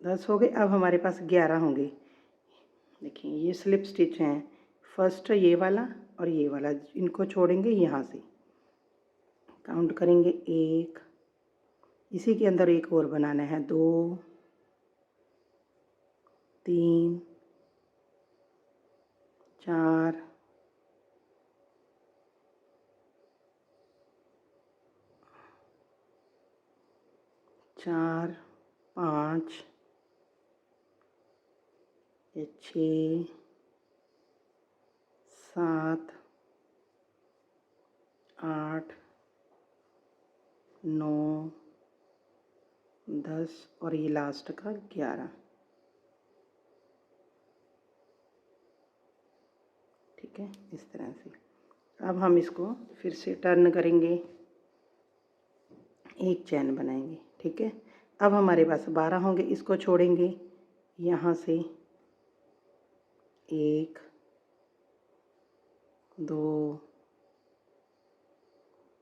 10 हो गए। अब हमारे पास 11 होंगे। देखिए ये स्लिप स्टिच हैं, फर्स्ट ये वाला और ये वाला, इनको छोड़ेंगे यहाँ से। काउंट करेंगे 1, इसी के अंदर एक और बनाना है, 2 3 4 4 5 ये 6 7 8 9 10 और ये लास्ट का 11। ठीक है, इस तरह से। अब हम इसको फिर से टर्न करेंगे, एक चैन बनाएंगे। ठीक है, अब हमारे पास 12 होंगे। इसको छोड़ेंगे यहाँ से। 1 2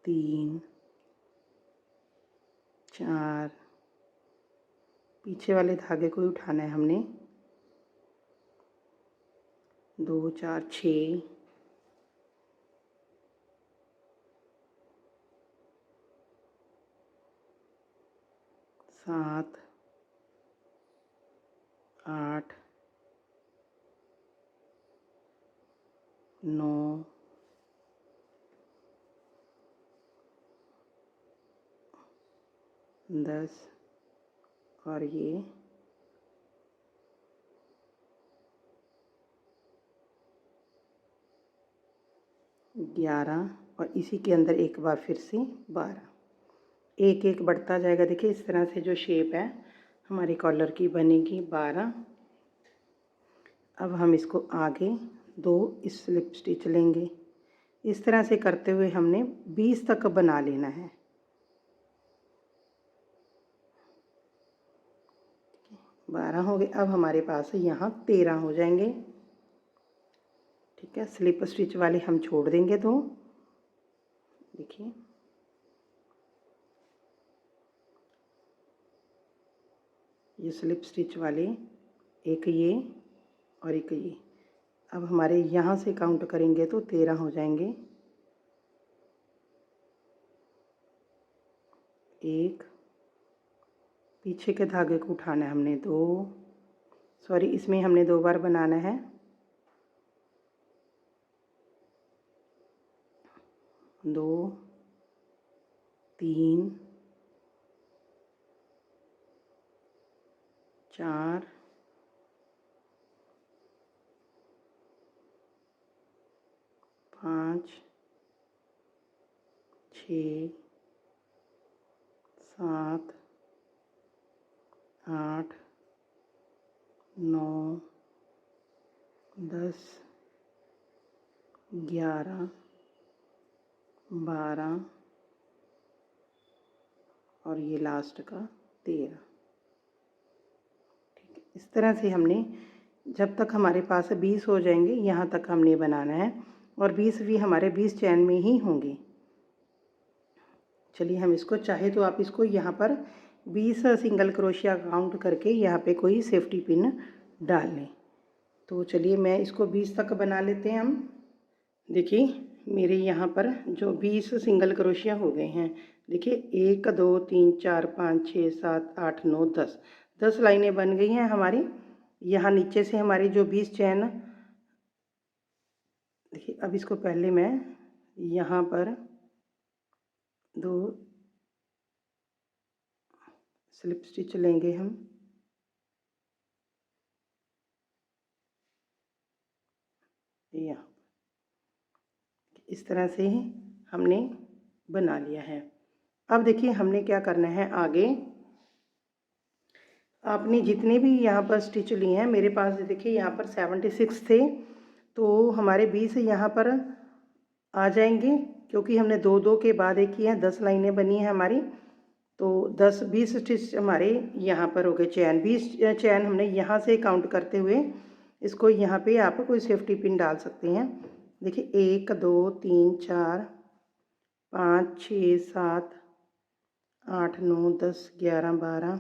3 4, पीछे वाले धागे को ही उठाना है हमने। 2 4 6 7 8 9 10 और ये 11 और इसी के अंदर एक बार फिर से 12। एक एक बढ़ता जाएगा। देखिए इस तरह से जो शेप है हमारी कॉलर की बनेगी 12। अब हम इसको आगे 2 स्लिप स्टिच लेंगे। इस तरह से करते हुए हमने 20 तक बना लेना है। 12 हो गए। अब हमारे पास यहाँ 13 हो जाएंगे। ठीक है, स्लिप स्टिच वाले हम छोड़ देंगे 2। देखिए ये स्लिप स्टिच वाले, एक ये और एक ये। अब हमारे यहाँ से काउंट करेंगे तो 13 हो जाएंगे। 1, पीछे के धागे को उठाना है हमने 2, सॉरी इसमें हमने 2 बार बनाना है। 2, 3, 4, 5, 6, 7, 8, 9, 10, 11, 12 और ये लास्ट का 13। ठीक है, इस तरह से हमने जब तक हमारे पास 20 हो जाएंगे यहाँ तक हमने बनाना है, और 20 भी हमारे 20 चैन में ही होंगे। चलिए हम इसको, चाहे तो आप इसको यहाँ पर 20 सिंगल क्रोशिया काउंट करके यहाँ पे कोई सेफ्टी पिन डाल लें। तो चलिए मैं इसको 20 तक बना लेते हैं हम। देखिए मेरे यहाँ पर जो 20 सिंगल क्रोशिया हो गए हैं। देखिए 1 2 3 4 5 6 7 8 9 10, 10 लाइनें बन गई हैं हमारी। यहाँ नीचे से हमारी जो 20 चैन, देखिए अब इसको पहले मैं यहाँ पर 2 स्लिप स्टिच लेंगे हम। यहाँ इस तरह से ही हमने बना लिया है। अब देखिए हमने क्या करना है आगे। आपने जितने भी यहाँ पर स्टिच लिए हैं, मेरे पास देखिए यहाँ पर 76 थे, तो हमारे 20 यहाँ पर आ जाएंगे, क्योंकि हमने 2 2 के बाद एक किया है। 10 लाइनें बनी हैं हमारी, तो 10 20 स्टिच हमारे यहाँ पर हो गए चैन। 20 चैन हमने यहाँ से काउंट करते हुए इसको यहाँ पे आप कोई सेफ्टी पिन डाल सकते हैं। देखिए 1 2 3 4 5 6 7 8 9 10 11 12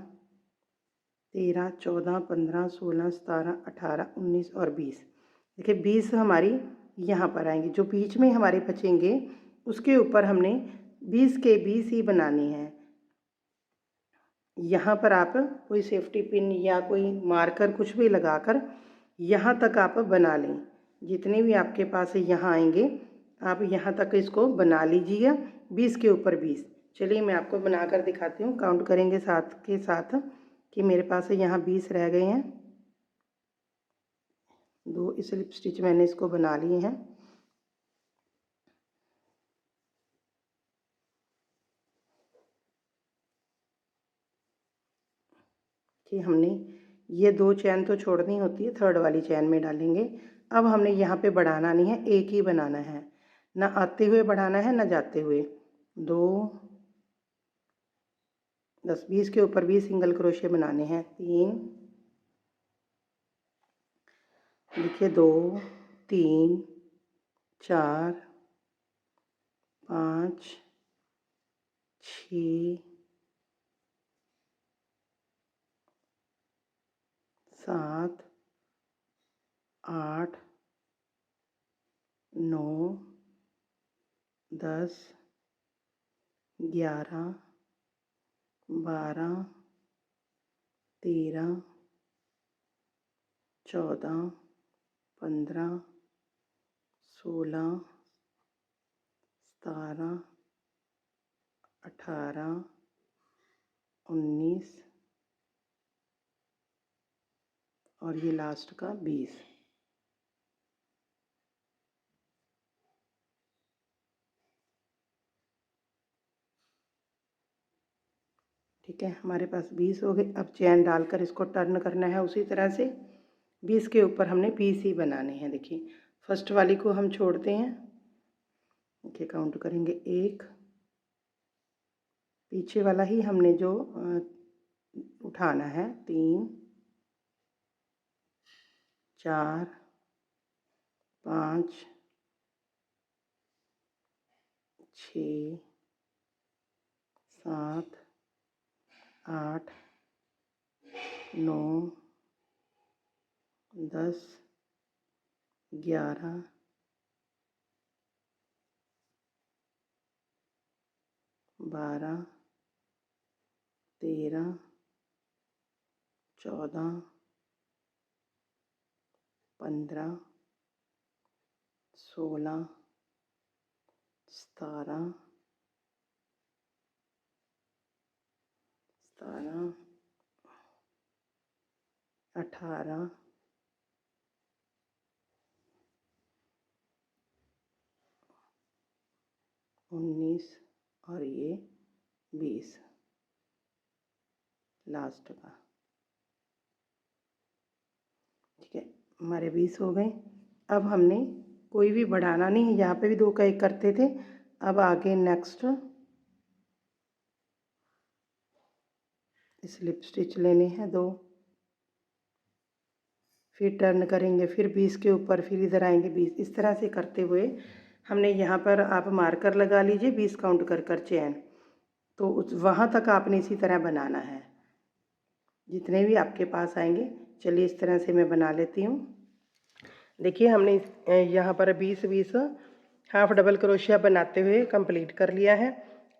13 14 15 16 17 18 19 और 20। देखिए 20 हमारी यहाँ पर आएंगी। जो बीच में हमारे बचेंगे उसके ऊपर हमने 20 के 20 ही बनाने हैं। यहाँ पर आप कोई सेफ्टी पिन या कोई मार्कर कुछ भी लगाकर यहाँ तक आप बना लें। जितने भी आपके पास यहाँ आएंगे आप यहाँ तक इसको बना लीजिएगा, 20 के ऊपर 20। चलिए मैं आपको बनाकर दिखाती हूँ, काउंट करेंगे साथ के साथ कि मेरे पास यहाँ 20 रह गए हैं। 2 स्लिप स्टिच मैंने इसको बना लिए हैं। कि हमने ये 2 चैन तो छोड़नी होती है, थर्ड वाली चैन में डालेंगे। अब हमने यहाँ पे बढ़ाना नहीं है, एक ही बनाना है, ना आते हुए बढ़ाना है ना जाते हुए। 2 10 20 के ऊपर 20 सिंगल क्रोशे बनाने हैं। 3 देखिए 2 3 4 5 6 7 8 9 10 11 12 13 14 15 16 17 18 19 और ये लास्ट का 20। ठीक है, हमारे पास 20 हो गए। अब चैन डालकर इसको टर्न करना है उसी तरह से। 20 के ऊपर हमने 20 ही बनाने हैं। देखिए फर्स्ट वाली को हम छोड़ते हैं। देखिए काउंट करेंगे 1, पीछे वाला ही हमने जो उठाना है 3 4 5 6 7 8 9 10 11, 12, 13, 14, 15, 16, 17, 18, 19 और ये 20 लास्ट का। ठीक है, हमारे 20 हो गए। अब हमने कोई भी बढ़ाना नहीं है, यहाँ पे भी 2 का 1 करते थे। अब आगे नेक्स्ट स्लिप स्टिच लेने हैं 2, फिर टर्न करेंगे, फिर 20 के ऊपर, फिर इधर आएंगे 20। इस तरह से करते हुए हमने यहाँ पर आप मार्कर लगा लीजिए 20 काउंट कर कर चैन, तो उस वहाँ तक आपने इसी तरह बनाना है जितने भी आपके पास आएंगे। चलिए इस तरह से मैं बना लेती हूँ। देखिए हमने यहाँ पर 20-20 हाफ डबल क्रोशिया बनाते हुए कंप्लीट कर लिया है।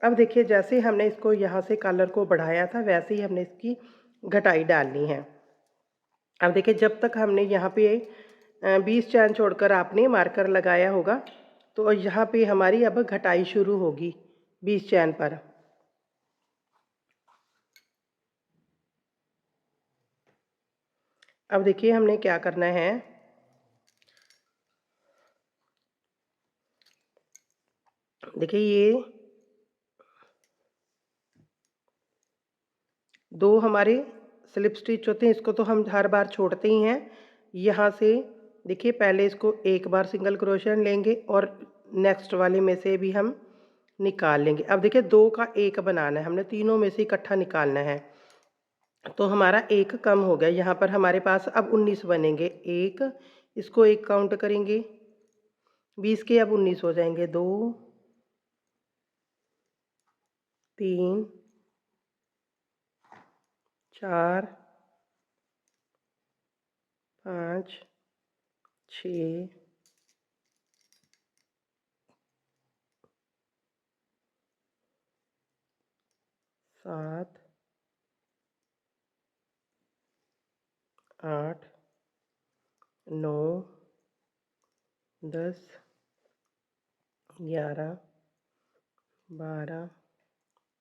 अब देखिए जैसे हमने इसको यहाँ से कलर को बढ़ाया था वैसे ही हमने इसकी घटाई डालनी है। अब देखिए जब तक हमने यहाँ पे 20 चैन छोड़कर आपने मार्कर लगाया होगा तो यहाँ पे हमारी अब घटाई शुरू होगी 20 चैन पर। अब देखिए हमने क्या करना है, देखिए ये 2 हमारे स्लिप स्टिच होते हैं, इसको तो हम हर बार छोड़ते ही हैं। यहाँ से देखिए पहले इसको एक बार सिंगल क्रोशिया लेंगे और नेक्स्ट वाले में से भी हम निकाल लेंगे। अब देखिए 2 का 1 बनाना है, हमने तीनों में से इकट्ठा निकालना है, तो हमारा 1 कम हो गया। यहाँ पर हमारे पास अब 19 बनेंगे। 1, इसको 1 काउंट करेंगे, 20 के अब 19 हो जाएंगे। 2, 3, 4, 5, 6, 7, 8, 9, 10, 11, 12,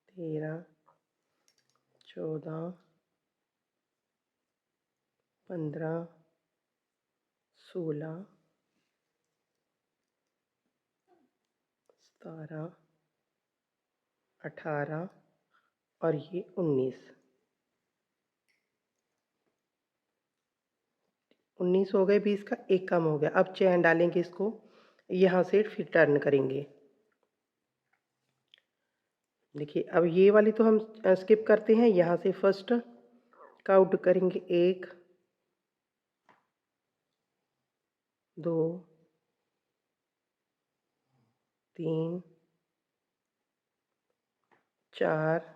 13, 14, 15, 16, 17, 18 और ये 19। 19 हो गए, 20 का 1 कम हो गया। अब चैन डालेंगे, इसको यहाँ से फिर टर्न करेंगे। देखिए अब ये वाली तो हम स्किप करते हैं, यहाँ से फर्स्ट काउंट करेंगे। 1, 2, 3, 4,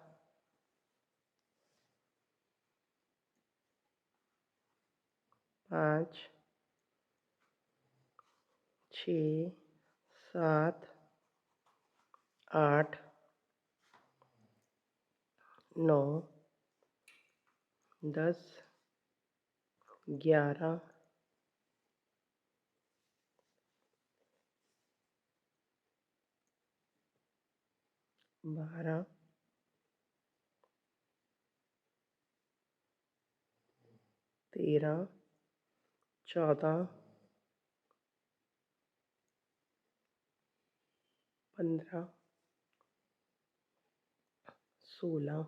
5, 6, 7, 8, 9, 10, 11, 12, 13, 14, 15, 16,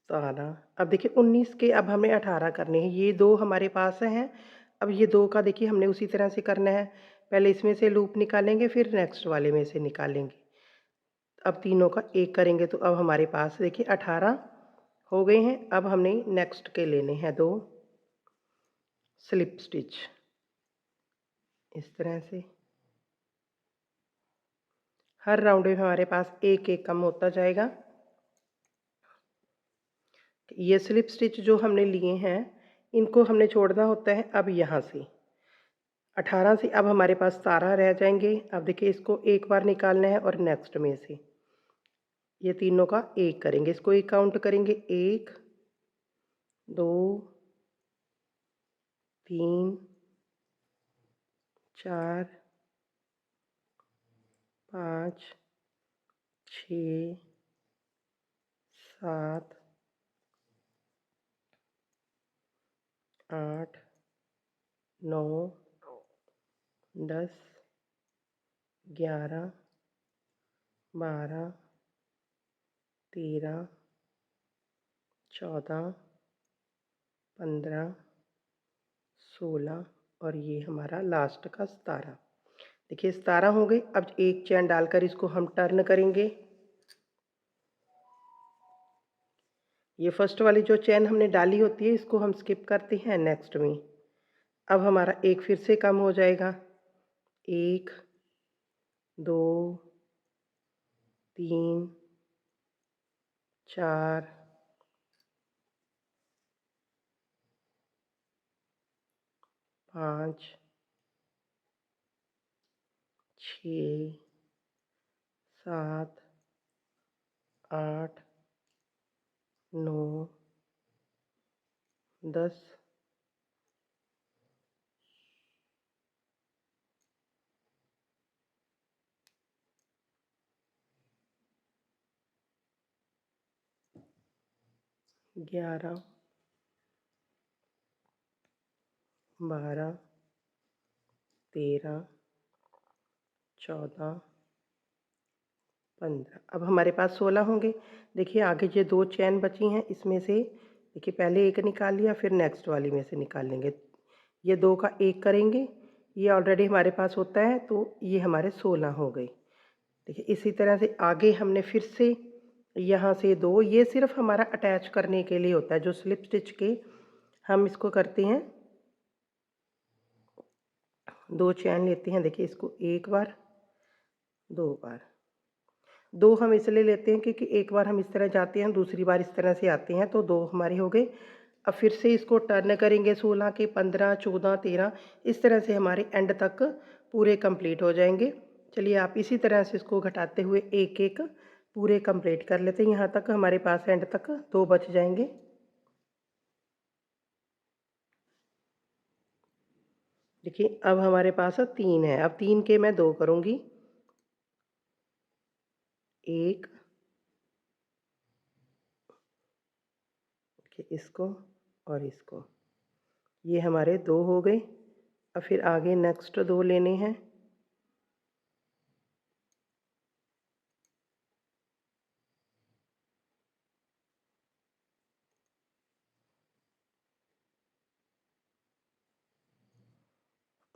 17। अब देखिए 19 के अब हमें 18 करने हैं। ये 2 हमारे पास हैं। अब ये 2 का देखिए हमने उसी तरह से करना है, पहले इसमें से लूप निकालेंगे फिर नेक्स्ट वाले में से निकालेंगे। अब तीनों का 1 करेंगे तो अब हमारे पास देखिए 18 हो गए हैं। अब हमने नेक्स्ट के लेने हैं 2 स्लिप स्टिच, इस तरह से हर राउंड में हमारे पास 1-1 कम होता जाएगा। ये स्लिप स्टिच जो हमने लिए हैं इनको हमने छोड़ना होता है अब यहाँ से 18 से। अब हमारे पास 17 रह जाएंगे। अब देखिए इसको एक बार निकालना है और नेक्स्ट में से ये तीनों का एक करेंगे, इसको एक काउंट करेंगे, 1 2 3 4 5 6 7 8 9 10 11 12 13 14 15 16 और ये हमारा लास्ट का 17। देखिए 17 हो गए। अब एक चैन डालकर इसको हम टर्न करेंगे। ये फर्स्ट वाली जो चैन हमने डाली होती है इसको हम स्किप करते हैं नेक्स्ट में। अब हमारा एक फिर से कम हो जाएगा, 1 2 3 4 5 6 7 8 9 10 11 12 13 14 15। अब हमारे पास 16 होंगे। देखिए आगे जो 2 चैन बची हैं इसमें से देखिए पहले एक निकाल लिया, फिर नेक्स्ट वाली में से निकाल लेंगे। ये 2 का एक करेंगे, ये ऑलरेडी हमारे पास होता है तो ये हमारे 16 हो गए। देखिए इसी तरह से आगे हमने फिर से यहाँ से 2, ये सिर्फ हमारा अटैच करने के लिए होता है जो स्लिप स्टिच के हम इसको करते हैं। 2 चैन लेते हैं, देखिए इसको एक बार 2 बार। 2 हम इसलिए लेते हैं क्योंकि एक बार हम इस तरह जाते हैं, दूसरी बार इस तरह से आते हैं, तो 2 हमारे हो गए। अब फिर से इसको टर्न करेंगे 16 के, 15 14 13, इस तरह से हमारे एंड तक पूरे कंप्लीट हो जाएंगे। चलिए आप इसी तरह से इसको घटाते हुए एक एक पूरे कंप्लीट कर लेते हैं। यहाँ तक हमारे पास एंड तक 2 बच जाएंगे। देखिए अब हमारे पास 3 है। अब 3 के मैं 2 करूँगी, 1 इसको और इसको, ये हमारे 2 हो गए। अब फिर आगे नेक्स्ट 2 लेने हैं।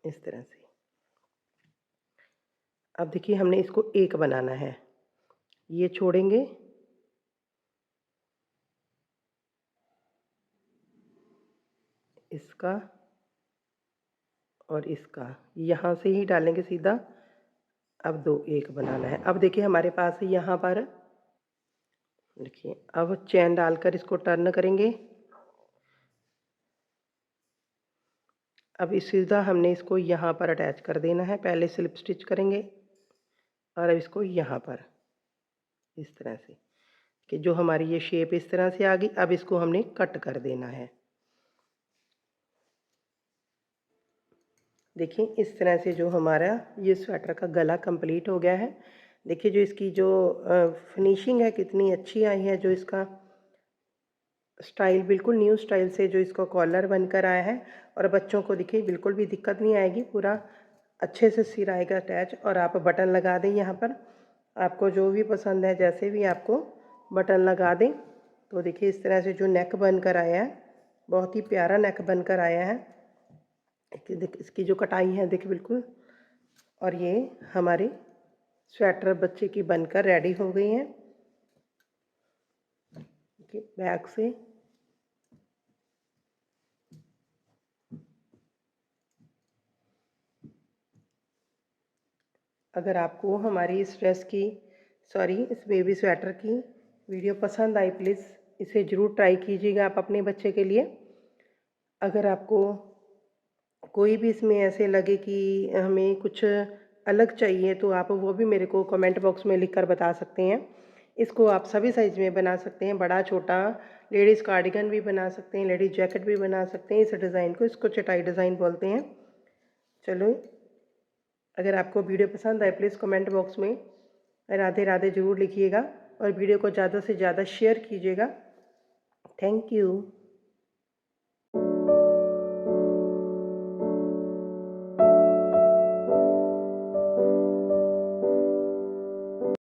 इस तरह से। अब देखिए हमने इसको एक बनाना है, ये छोड़ेंगे, इसका और इसका यहाँ से ही डालेंगे सीधा। अब 2 एक बनाना है। अब देखिए हमारे पास यहाँ पर देखिए अब चैन डालकर इसको टर्न करेंगे। अब इस सीधा हमने इसको यहाँ पर अटैच कर देना है। पहले स्लिप स्टिच करेंगे और अब इसको यहाँ पर इस तरह से कि जो हमारी ये शेप इस तरह से आ गई। अब इसको हमने कट कर देना है। देखिए इस तरह से जो हमारा ये स्वेटर का गला कंप्लीट हो गया है। देखिए जो इसकी जो फिनिशिंग है कितनी अच्छी आई है, जो इसका स्टाइल बिल्कुल न्यू स्टाइल से जो इसका कॉलर बनकर आया है। और बच्चों को देखिए बिल्कुल भी दिक्कत नहीं आएगी, पूरा अच्छे से सिर आएगा अटैच। और आप बटन लगा दें यहाँ पर, आपको जो भी पसंद है जैसे भी आपको बटन लगा दें। तो देखिए इस तरह से जो नेक बनकर आया है, बहुत ही प्यारा नेक बनकर आया है। इसकी जो कटाई है देखिए बिल्कुल। और ये हमारी स्वेटर बच्चे की बनकर रेडी हो गई है। बैक से अगर आपको हमारी इस ड्रेस की इस बेबी स्वेटर की वीडियो पसंद आई, प्लीज़ इसे ज़रूर ट्राई कीजिएगा आप अपने बच्चे के लिए। अगर आपको कोई भी इसमें ऐसे लगे कि हमें कुछ अलग चाहिए तो आप वो भी मेरे को कमेंट बॉक्स में लिख कर बता सकते हैं। इसको आप सभी साइज़ में बना सकते हैं, बड़ा छोटा। लेडीज़ कार्डिगन भी बना सकते हैं, लेडीज़ जैकेट भी बना सकते हैं। इस डिज़ाइन को, इसको चटाई डिज़ाइन बोलते हैं। चलो, अगर आपको वीडियो पसंद आए प्लीज़ कमेंट बॉक्स में राधे राधे ज़रूर लिखिएगा और वीडियो को ज़्यादा से ज़्यादा शेयर कीजिएगा। Thank you.